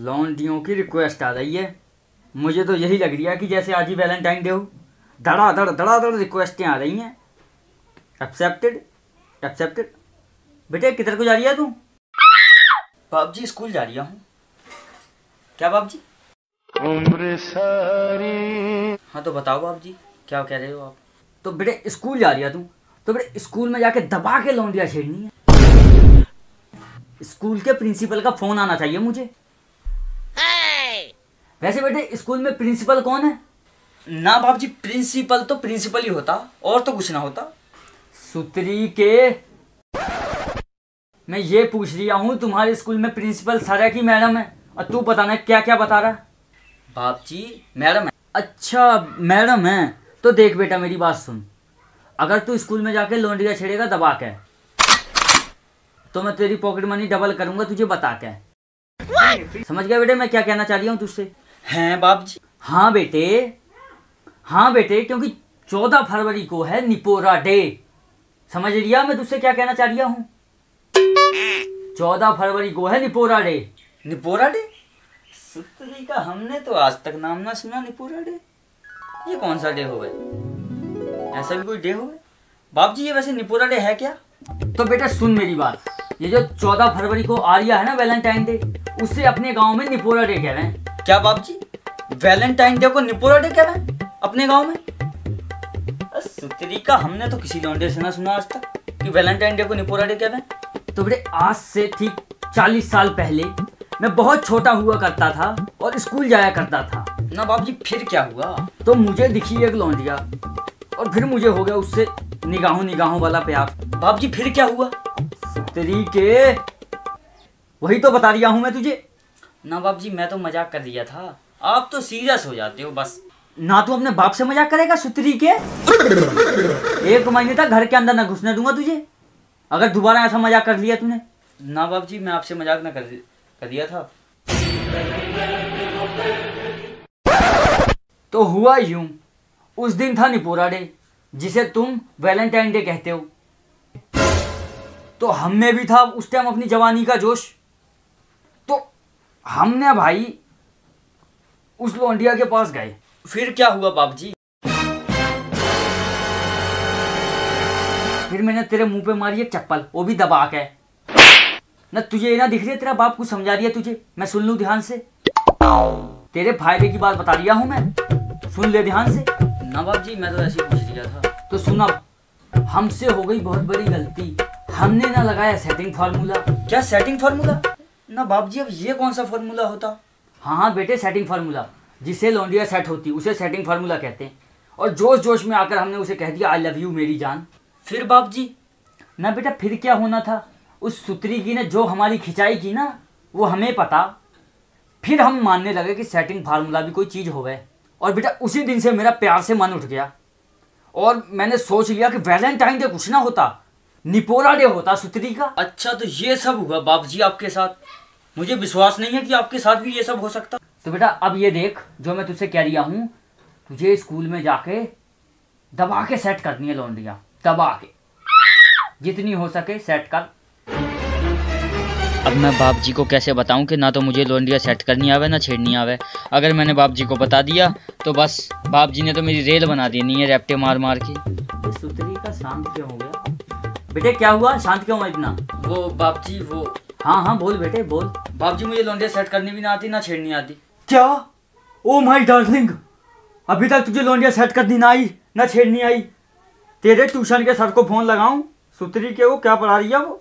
लौंडियों की रिक्वेस्ट आ रही है। मुझे तो यही लग रही है कि जैसे आज ही वैलेंटाइन डे हो। धड़ाधड़ रिक्वेस्टें आ रही हैं। Accepted accepted. बेटे किधर को जा रही है तू? बाप जी स्कूल जा रही हूँ। क्या बाप जी? उम्र सारी। हाँ तो बताओ बाप जी क्या कह रहे हो आप? तो बेटे स्कूल जा रही है तू, तो बेटे स्कूल में जाके दबा के लौंडिया छेड़नी है। स्कूल के प्रिंसिपल का फोन आना चाहिए मुझे। वैसे बेटे स्कूल में प्रिंसिपल कौन है? ना बाप जी प्रिंसिपल तो प्रिंसिपल ही होता और तो कुछ ना होता। सुतरी के मैं ये पूछ लिया हूँ तुम्हारे स्कूल में प्रिंसिपल सर है कि मैडम है, और तू बताना क्या क्या बता रहा है। बाप जी मैडम है। अच्छा मैडम है तो देख बेटा मेरी बात सुन, अगर तू स्कूल में जाके लौंडिया छेड़ेगा दबा के तो मैं तेरी पॉकेट मनी डबल करूंगा तुझे बता के। समझ गया बेटे मैं क्या कहना चाह रही हूँ तुझसे? हैं बाप जी? हाँ बेटे क्योंकि 14 फरवरी को है निपोरा डे। समझ लिया मैं तुझसे क्या कहना चाह रही हूँ? 14 फरवरी को है निपोरा डे। निपोरा डे? सुतरी का हमने तो आज तक नाम ना सुना निपोरा डे। ये कौन सा डे हो गया? ऐसा भी कोई डे हो गया? बाप जी ये वैसे निपोरा डे है क्या? तो बेटा सुन मेरी बात, ये जो 14 फरवरी को आ रहा है ना वैलेंटाइन डे, उससे अपने गांव में निपोरा डे कह रहे हैं। क्या बाप जी वैलेंटाइन डे को निपोरा डे कह रहे हैं अपने गांव में? सुतरी का हमने तो किसी लौंडे से ना सुना आज तक कि वैलेंटाइन डे को निपोरा डे कह रहे हैं। तो बेटे आज से ठीक 40 साल पहले मैं बहुत छोटा हुआ करता था और स्कूल जाया करता था ना। बाप जी फिर क्या हुआ? तो मुझे दिखी एक लौंडिया और फिर मुझे हो गया उससे निगाहों वाला प्यार। बाप जी फिर क्या हुआ? सुतरी के वही तो बता रहा हूं मैं तुझे ना। बाप जी मैं तो मजाक कर दिया था, आप तो सीरियस हो जाते हो बस। ना तू अपने बाप से मजाक करेगा सुतरी के। 1 महीने तक घर के अंदर ना घुसने दूंगा तुझे अगर दोबारा ऐसा मजाक कर लिया तूने। ना बाप जी मैं आपसे मजाक ना कर दिया था। तो हुआ यूं, उस दिन था निपोरा डे जिसे तुम वैलेंटाइन डे कहते हो। तो हमने भी था उस टाइम अपनी जवानी का जोश, तो हमने भाई उस लौंडिया के पास गए। फिर क्या हुआ बाप जी? फिर मैंने तेरे मुंह पे मारी एक चप्पल, वो भी दबा के ना। तुझे ना दिख रही है तेरा बाप कुछ समझा रही है तुझे? मैं सुन लूं ध्यान से, तेरे फायदे की बात बता रहा हूं मैं, सुन ले ध्यान से। ना बाप जी मैं तो ऐसे ही पूछ लिया था। तो सुना, हमसे हो गई बहुत बड़ी गलती, हमने ना लगाया सेटिंग फार्मूला। क्या सेटिंग फार्मूला? ना बाप जी अब ये कौन सा फार्मूला होता? हाँ बेटे सेटिंग फार्मूला, जिसे लौंडिया सेट होती उसे सेटिंग फार्मूला कहते हैं। और जोश जोश में आकर हमने उसे कह दिया आई लव यू मेरी जान। फिर बाप जी? ना बेटा फिर क्या होना था, उस सुतरी की ने जो हमारी खिंचाई की ना वो हमें पता। फिर हम मानने लगे कि सेटिंग फार्मूला भी कोई चीज़ हो गए। और बेटा उसी दिन से मेरा प्यार से मन उठ गया और मैंने सोच लिया कि वैलेंटाइन डे कुछ ना होता, निपोरा डे होता सुतरी का। अच्छा तो ये सब हुआ बाप जी आपके साथ? मुझे विश्वास नहीं है कि आपके साथ भी ये सब हो सकता। तो बेटा अब ये देख जो मैं तुझसे कह रहा हूँ, तुझे स्कूल में जाके दबा के सेट करनी है लौंडिया, दबा के जितनी हो सके सेट कर। अब मैं बाप जी को कैसे बताऊं कि ना तो मुझे लौंडिया सेट करनी आवे ना छेड़नी आवे। अगर मैंने बाप जी को बता दिया तो बस बाप जी ने तो मेरी रेल बना देनी है रैप्टे मार मार के। सुतरी का शांत क्यों हो गया? बेटे क्या हुआ, शांत क्यों हुआ इतना? वो बाप जी वो। हाँ बोल बेटे बोल। बाप जी मुझे लौंडिया सेट करनी भी ना आती ना छेड़नी आती। क्या? ओ माय डार्लिंग, अभी तक तुझे लौंडिया सेट करनी ना आई ना छेड़नी आई? तेरे ट्यूशन के सर को फोन लगाऊं? सुतरी के वो क्या पढ़ा रही है वो?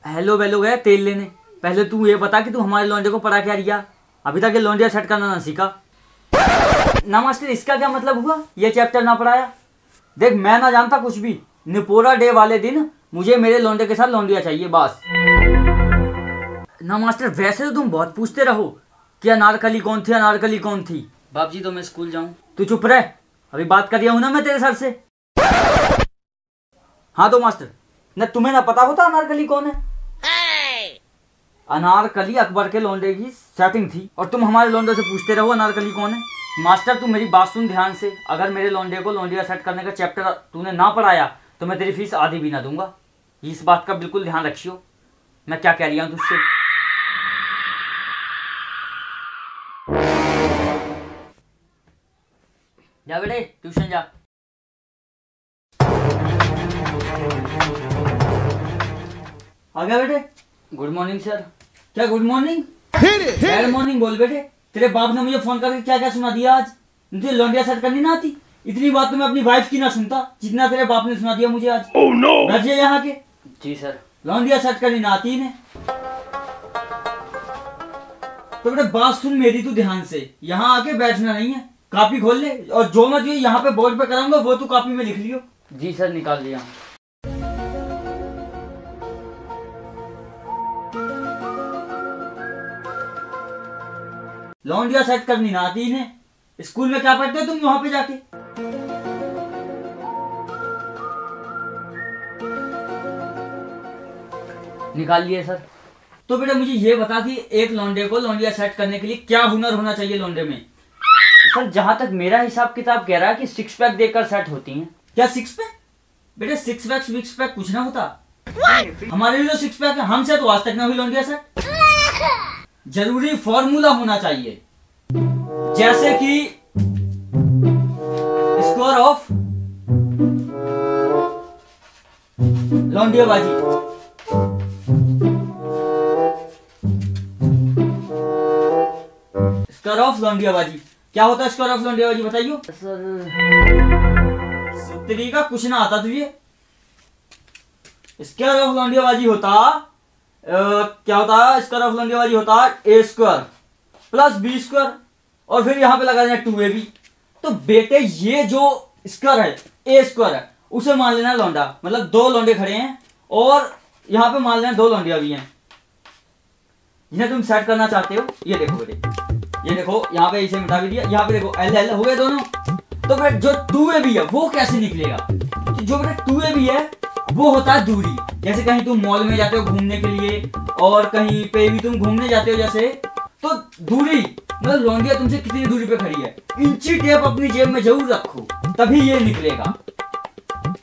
हेलो वेलो गया तेल लेने। पहले तू ये बता कि तू हमारे लौंडे को पढ़ा क्या रिया? अभी तक ये लौंडिया सेट करना ना सीखा ना। मास्टर इसका क्या मतलब हुआ ये चैप्टर ना पढ़ाया? देख मैं ना जानता कुछ भी, निपोरा डे वाले दिन मुझे मेरे लौंडे के साथ लौंडिया चाहिए बस। ना मास्टर वैसे तो तुम बहुत पूछते रहो कि अनारकली कौन थी अनारकली कौन थी। बाप जी तो मैं स्कूल जाऊं? तू चुप रह, अभी बात कर रहा हूं ना मैं तेरे सर से। हाँ तो मास्टर न तुम्हें ना पता होता अनारकली कौन है? अनारकली अकबर के लौंडे की सेटिंग थी और तुम हमारे लौंडे से पूछते रहो अनारकली कौन है। मास्टर तू मेरी बात सुन ध्यान से, अगर मेरे लौंडे को लौंडिया सेट करने का चैप्टर तूने ना पढ़ाया तो मैं तेरी फीस आधी भी ना दूंगा। इस बात का बिल्कुल ध्यान रखियो। मैं क्या कह रही हूँ तुझसे। जा बेटे ट्यूशन जा। आ गया बेटे। Good morning sir. क्या गुड मॉर्निंग? बैड मॉर्निंग बोल बेटे। तेरे बाप ने मुझे फोन करके क्या क्या सुना दिया आज? मुझे लौंडिया सेट करनी ना आती? इतनी बात तो मैं अपनी वाइफ की ना सुनता जितना तेरे बाप ने सुना दिया मुझे आज। oh, no. रजिए यहाँ के। जी सर। लौंडिया सेट करनी ना आती इन्हें। तो बेटे बात सुन मेरी तू ध्यान से, यहाँ आके बैठना नहीं है, कॉपी खोल ले और जो मैं तुझे यहाँ पे बोर्ड पे कराऊंगा वो तू कॉपी में लिख लियो। जी सर निकाल लिया। लौंडिया सेट करनी ना आती इन्हें। स्कूल में क्या पढ़ते हो तुम वहां पे जाके? निकाल लिए सर। तो बेटा मुझे ये बता कि एक लौंडे को लौंडिया सेट करने के लिए क्या हुनर होना चाहिए लौंडे में? सर जहां तक मेरा हिसाब किताब कह रहा है कि 6 पैक देकर सेट होती हैं। क्या 6 पैक? बेटा 6 पैक 6 पैक कुछ ना होता। हमारे लिए तो 6 पैक है, हमसे तो आज तक ना हुई लौंडिया सेट। जरूरी फॉर्मूला होना चाहिए, जैसे कि स्क्वायर ऑफ लौंडियाबाजी। स्क्वायर ऑफ लौंडियाबाजी क्या होता है? स्क्वायर ऑफ लौंडियाबाजी बताइयो सर। तरीका कुछ ना आता तुझे। स्क्वायर ऑफ लौंडियाबाजी होता क्या होता है? स्क्वायर ऑफ लौंडियाबाजी होता है a² प्लस b² और फिर यहां पे लगा देना 2ab। तो बेटे ये जो स्क्वायर है a² है उसे मान लेना लौंडा, मतलब 2 लौंडे खड़े हैं और यहां पे मान लेना 2 लौंडिया भी हैं जिन्हें तुम सेट करना चाहते हो। ये देखो बेटे, ये देखो यहाँ पे इसे मिटा भी दिया, यहाँ पे देखो l हो गए दोनों। तो बेटे जो 2ab है वो कैसे निकलेगा? तो जो बेटे 2ab है वो होता है दूरी। जैसे कहीं तुम मॉल में जाते हो घूमने के लिए और कहीं पे भी तुम घूमने जाते हो जैसे, तो दूरी मतलब लौंडिया तुमसे कितनी दूरी पे खड़ी है, इंची टेप अपनी जेब में जरूर रखो तभी ये निकलेगा।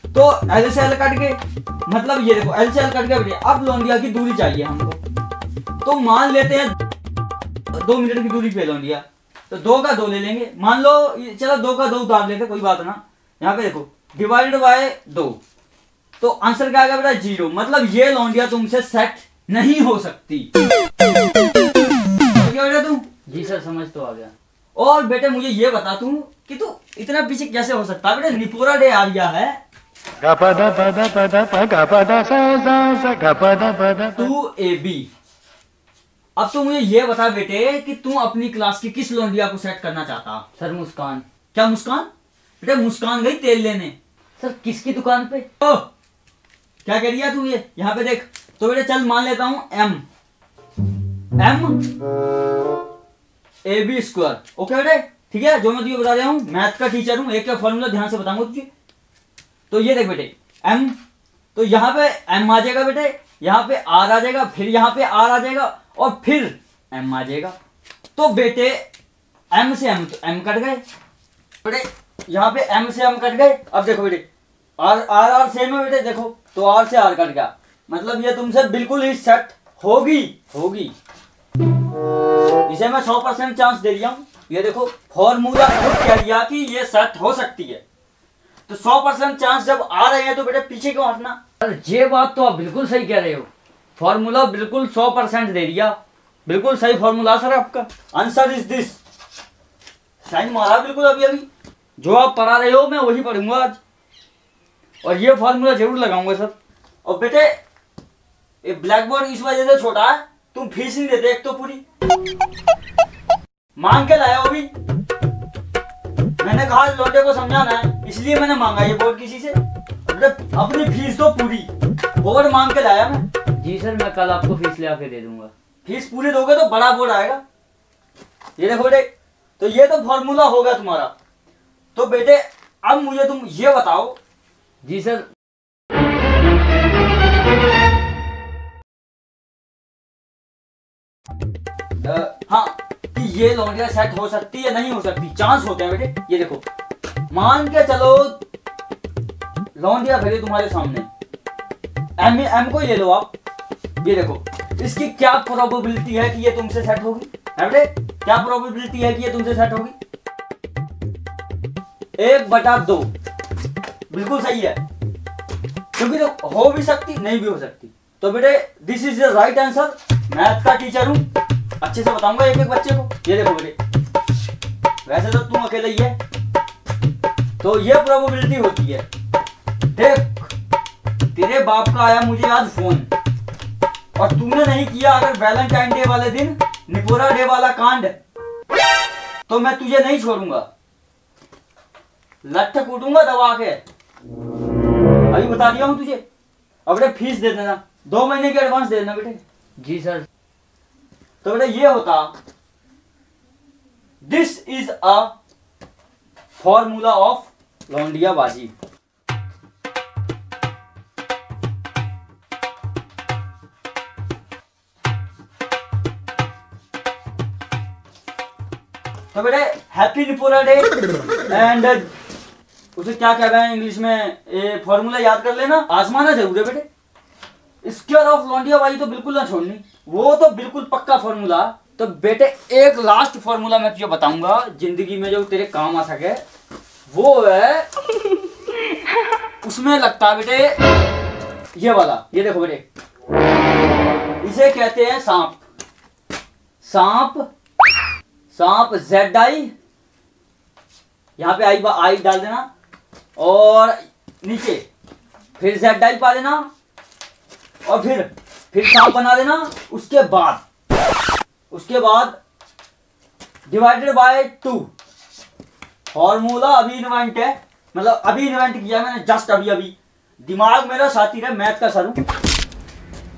तो L से L कट गए, मतलब ये देखो L से L कट गया बेटे। अब लौंडिया की दूरी चाहिए हमको, तो मान लेते हैं 2 मीटर की दूरी पे लौंडिया, तो 2 का 2 ले लेंगे। मान लो चलो 2 का 2 उतार लेते, कोई बात ना। यहाँ पे देखो डिवाइडेड बाय 2, तो आंसर क्या आएगा बेटा? 0। मतलब ये लौंडिया तुमसे सेट नहीं हो सकती। क्या बेटा तुम? जी सर समझ तो आ गया। और बेटे मुझे ये बता तू कि तू इतना पीछे कैसे हो सकता है? बेटे निपोरा डे आ गया है। 2ab। अब तू मुझे ये बता बेटे कि तू अपनी क्लास की किस लौंडिया को सेट करना चाहता? सर मुस्कान। क्या मुस्कान? बेटे मुस्कान गई तेल लेने। सर किसकी दुकान पे? ओ, क्या कह दिया तू? ये यहाँ पे देख। तो बेटे चल मान लेता हूं m ab²। ओके बेटे ठीक है, जो मैं तुझे बता रहा हूँ, मैथ का टीचर हूँ, एक का फॉर्मूला ध्यान से बताऊंगा तुझे। तो ये देख बेटे m, तो यहाँ पे m आ जाएगा बेटे, यहाँ पे r आ जाएगा, फिर यहाँ पे r आ जाएगा और फिर m आ जाएगा। तो बेटे m से m, तो m कट गए बेटे, यहाँ पे m से m कट गए। अब देखो बेटे r सेम है बेटे, देखो तो r से r कट गया, मतलब ये तुमसे बिल्कुल ही सेट होगी। इसे मैं 100% चांस दे दिया हूं। ये देखो फॉर्मूला खुद कह दिया कि ये सेट हो सकती है, तो 100% चांस जब आ रहे हैं तो बेटे पीछे क्यों हटना? ये बात तो आप बिल्कुल सही कह रहे हो, फॉर्मूला बिल्कुल 100% दे दिया, बिल्कुल सही फॉर्मूला सर आपका। Answer is this. साइन मारा बिल्कुल अभी अभी। जो आप पढ़ा रहे हो मैं वही पढ़ूंगा आज, और ये फॉर्मूला जरूर लगाऊंगा सर। और बेटे ये ब्लैक बोर्ड इस वजह से छोटा है, तुम फीस नहीं देते एक तो पूरी मांग के लाया हो भी। मैंने कहा लौंडे को समझाना है इसलिए मैंने मांगा ये बोर्ड किसी से। अपनी फीस तो पूरी, बोर्ड मांग के लाया मैं। जी सर मैं कल आपको फीस ले आके दे दूंगा। फीस पूरी दोगे तो बड़ा बोर्ड आएगा। ये देखो बेटे, तो ये तो फॉर्मूला होगा तुम्हारा। तो बेटे अब मुझे तुम ये बताओ। जी सर। हाँ कि ये लौंडिया सेट हो सकती है नहीं हो सकती, चांस होते हैं बेटे। ये देखो मान के चलो लौंडिया खड़ी तुम्हारे सामने, एम को ही ले लो आप। ये देखो इसकी क्या प्रोबेबिलिटी है कि ये तुमसे सेट होगी? है बेटे, क्या प्रोबेबिलिटी है कि ये तुमसे सेट होगी? 1/2। बिल्कुल सही है, क्योंकि तो हो भी सकती नहीं भी हो सकती। तो बेटे this is the right answer. Math का टीचर हूं, अच्छे से बताऊंगा एक एक बच्चे को। ये देखो बेटे, वैसे तो तुम अकेले ही है, तो ये प्रोबेबिलिटी होती है। देख, तेरे बाप का आया मुझे आज फोन और तूने नहीं किया अगर वैलेंटाइन डे वाले दिन निपोरा डे वाला कांड, तो मैं तुझे नहीं छोड़ूंगा, लट्ठ कूटूंगा दबा के। अभी बता दिया हूं तुझे। अब बेटे फीस दे देना, 2 महीने की एडवांस दे देना बेटे। जी सर। तो बेटे ये होता, this is a formula of लौंडियाबाजी। तो बेटे हैप्पी निपोरा डे एंड उसे क्या कहते हैं इंग्लिश में, ये फॉर्मूला याद कर लेना, आजमाना जरूर है बेटे। स्क्वायर ऑफ लौंडियाबाजी तो बिल्कुल ना छोड़नी, वो तो बिल्कुल पक्का फॉर्मूला। तो बेटे एक लास्ट फॉर्मूला मैं तुझे बताऊंगा जिंदगी में जो तेरे काम आ सके, वो है उसमें लगता है बेटे ये वाला। ये देखो बेटे, इसे कहते हैं सांप। सांप, सांप ZI, यहां पे आई डाल देना और नीचे फिर ZI पा देना और फिर सांप बना देना। उसके बाद डिवाइडेड बाय 2। फॉर्मूला अभी इन्वेंट है, मतलब अभी इन्वेंट किया मैंने, जस्ट अभी दिमाग मेरा साथी है, मैथ का सर हूं।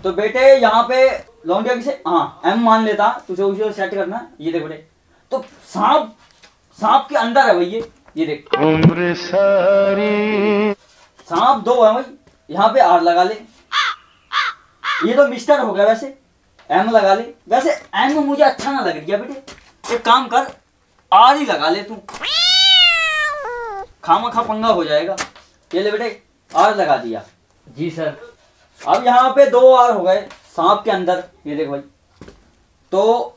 तो बेटे यहाँ पे लौंडिया किसे, हाँ M मान लेता, तुझे उसे सेट करना। ये देख बेटे, तो सांप के अंदर है भाई, ये देख उम्र सारी सांप 2 है भाई, यहाँ पे R लगा ले। ये तो मिस्टर हो गया, वैसे M लगा ले। वैसे M मुझे अच्छा ना लग रहा बेटे, एक काम कर R ही लगा ले तू, खामखा पंगा हो जाएगा। ये ले बेटे R लगा दिया। जी सर। अब यहाँ पे 2 R हो गए सांप के अंदर, ये देख भाई। तो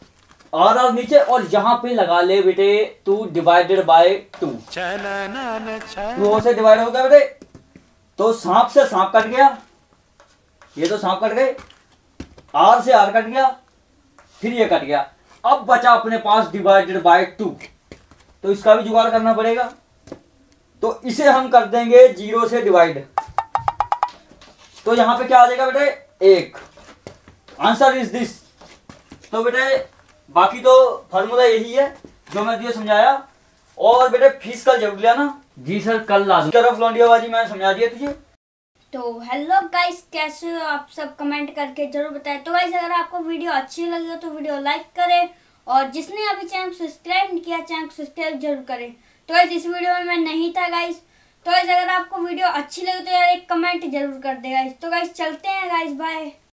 R नीचे और यहाँ पे लगा ले बेटे तू डिवाइडेड बाय 2। 2 से डिवाइड हो गया बेटे, तो सांप से सांप कट गया, ये तो सांप कट गए, R से R कट गया, फिर ये कट गया। अब बचा अपने पास डिवाइडेड बाय 2, तो इसका भी जुगाड़ करना पड़ेगा। तो इसे हम कर देंगे 0 से डिवाइड, तो यहां पे क्या आ जाएगा बेटे 1। Answer is this. तो बेटे बाकी तो फार्मूला यही है जो मैं तुझे समझाया। और बेटे फीस कल जरूर लिया ना। जी सर, कल ला दूं। तरफ लौंडियाबाजी मैंने समझा दिया तुझे। तो हेलो गाइस, कैसे हो आप सब, कमेंट करके जरूर बताएं। तो गाइस अगर आपको वीडियो अच्छी लगी हो तो वीडियो लाइक करें, और जिसने अभी चैनल सब्सक्राइब नहीं किया चैनल सब्सक्राइब जरूर करें। तो गाइस इस वीडियो में मैं नहीं था गाइस। तो गाइस अगर आपको वीडियो अच्छी लगी तो यार एक कमेंट जरूर कर दे गाइस। तो गाइस चलते हैं गाइस, बाय।